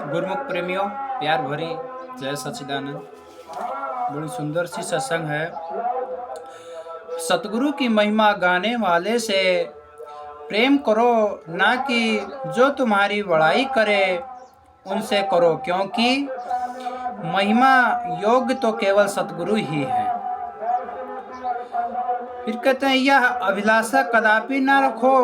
गुरुमुख प्रेमियों, प्यार भरी जय सच्चिदानंद। बड़ी सुंदर सी सत्संग है। सतगुरु की महिमा गाने वाले से प्रेम करो, ना कि जो तुम्हारी बड़ाई करे उनसे करो, क्योंकि महिमा योग्य तो केवल सतगुरु ही है। फिर कहते हैं, यह अभिलाषा कदापि ना रखो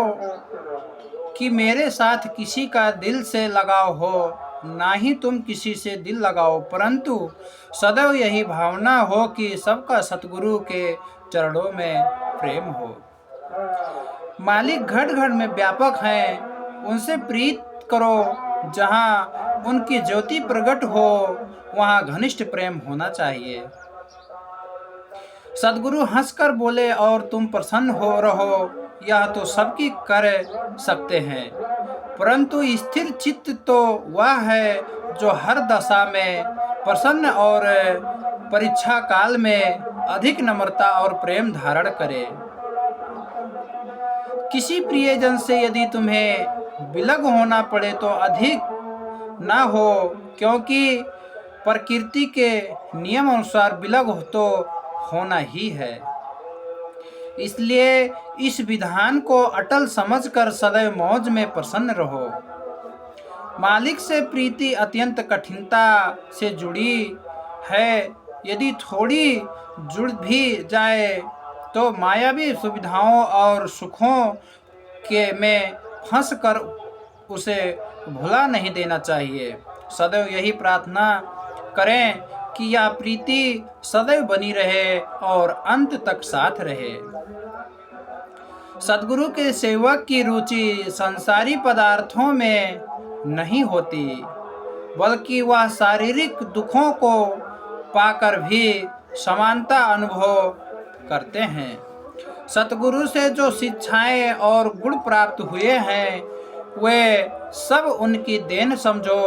कि मेरे साथ किसी का दिल से लगाव हो, ना ही तुम किसी से दिल लगाओ, परंतु सदैव यही भावना हो कि सबका सतगुरु के चरणों में प्रेम हो। मालिक घट घट में व्यापक हैं, उनसे प्रीत करो। जहाँ उनकी ज्योति प्रकट हो वहाँ घनिष्ठ प्रेम होना चाहिए। सतगुरु हंसकर बोले और तुम प्रसन्न हो रहो, यह तो सबकी कर सकते हैं, परंतु स्थिर चित्त तो वह है जो हर दशा में प्रसन्न और परीक्षा काल में अधिक नम्रता और प्रेम धारण करे। किसी प्रियजन से यदि तुम्हें विलग होना पड़े तो अधिक ना हो, क्योंकि प्रकृति के नियम अनुसार विलग तो होना ही है। इसलिए इस विधान को अटल समझकर सदैव मौज में प्रसन्न रहो। मालिक से प्रीति अत्यंत कठिनता से जुड़ी है। यदि थोड़ी जुड़ भी जाए तो मायावी सुविधाओं और सुखों के में फंस कर उसे भुला नहीं देना चाहिए। सदैव यही प्रार्थना करें कि यह प्रीति सदैव बनी रहे और अंत तक साथ रहे। सद्गुरु के सेवक की रुचि संसारी पदार्थों में नहीं होती, बल्कि वह शारीरिक दुखों को पाकर भी समानता अनुभव करते हैं। सतगुरु से जो शिक्षाएं और गुण प्राप्त हुए हैं वे सब उनकी देन समझो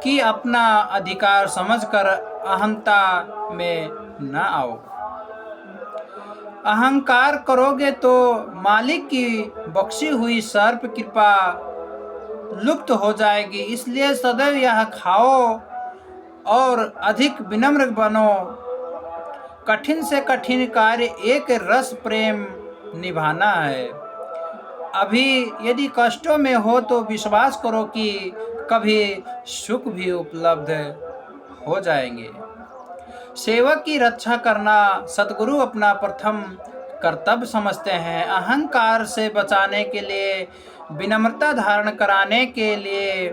कि अपना अधिकार समझकर अहंता में न आओ। अहंकार करोगे तो मालिक की बख्शी हुई सर्प कृपा लुप्त हो जाएगी। इसलिए सदैव यह खाओ और अधिक विनम्र बनो। कठिन से कठिन कार्य एक रस प्रेम निभाना है। अभी यदि कष्टों में हो तो विश्वास करो कि कभी सुख भी उपलब्ध हो जाएंगे। सेवक की रक्षा करना सतगुरु अपना प्रथम कर्तव्य समझते हैं। अहंकार से बचाने के लिए, विनम्रता धारण कराने के लिए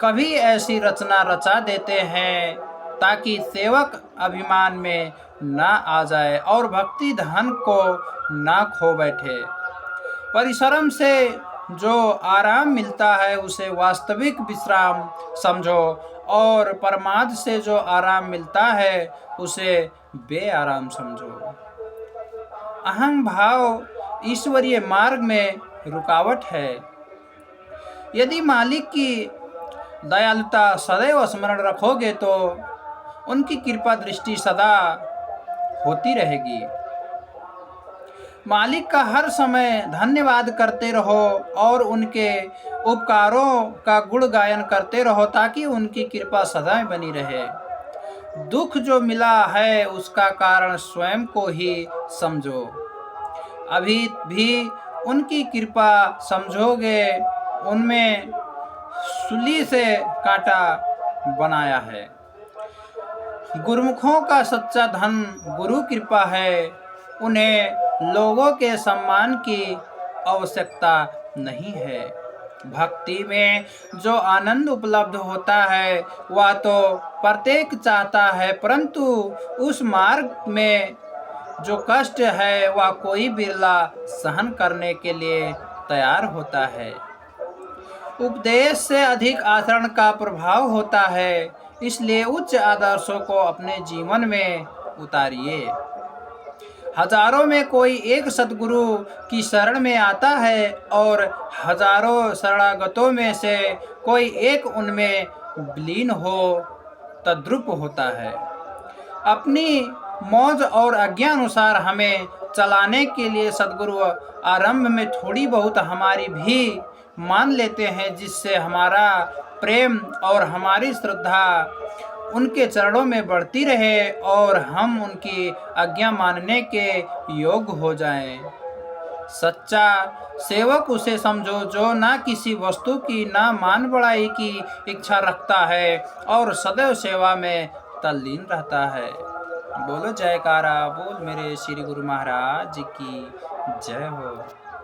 कभी ऐसी रचना रचा देते हैं ताकि सेवक अभिमान में ना आ जाए और भक्ति धन को ना खो बैठे। परिश्रम से जो आराम मिलता है उसे वास्तविक विश्राम समझो और प्रमाद से जो आराम मिलता है उसे बेआराम समझो। अहं भाव ईश्वरीय मार्ग में रुकावट है। यदि मालिक की दयालुता सदैव स्मरण रखोगे तो उनकी कृपा दृष्टि सदा होती रहेगी। मालिक का हर समय धन्यवाद करते रहो और उनके उपकारों का गुण गायन करते रहो ताकि उनकी कृपा सदा बनी रहे। दुख जो मिला है उसका कारण स्वयं को ही समझो। अभी भी उनकी कृपा समझोगे, उनमें सूली से कांटा बनाया है। गुरुमुखों का सच्चा धन गुरु कृपा है। उन्हें लोगों के सम्मान की आवश्यकता नहीं है। भक्ति में जो आनंद उपलब्ध होता है वह तो प्रत्येक चाहता है, परंतु उस मार्ग में जो कष्ट है वह कोई बिरला सहन करने के लिए तैयार होता है। उपदेश से अधिक आचरण का प्रभाव होता है, इसलिए उच्च आदर्शों को अपने जीवन में उतारिए। हजारों में कोई एक सतगुरु की शरण में आता है और हजारों शरणागतों में से कोई एक उनमें विलीन हो तद्रुप होता है। अपनी मौज और आज्ञा अनुसार हमें चलाने के लिए सतगुरु आरंभ में थोड़ी बहुत हमारी भी मान लेते हैं, जिससे हमारा प्रेम और हमारी श्रद्धा उनके चरणों में बढ़ती रहे और हम उनकी आज्ञा मानने के योग्य हो जाएं। सच्चा सेवक उसे समझो जो ना किसी वस्तु की ना मान बढ़ाई की इच्छा रखता है और सदैव सेवा में तल्लीन रहता है। बोलो जयकारा बोल मेरे श्री गुरु महाराज की जय हो।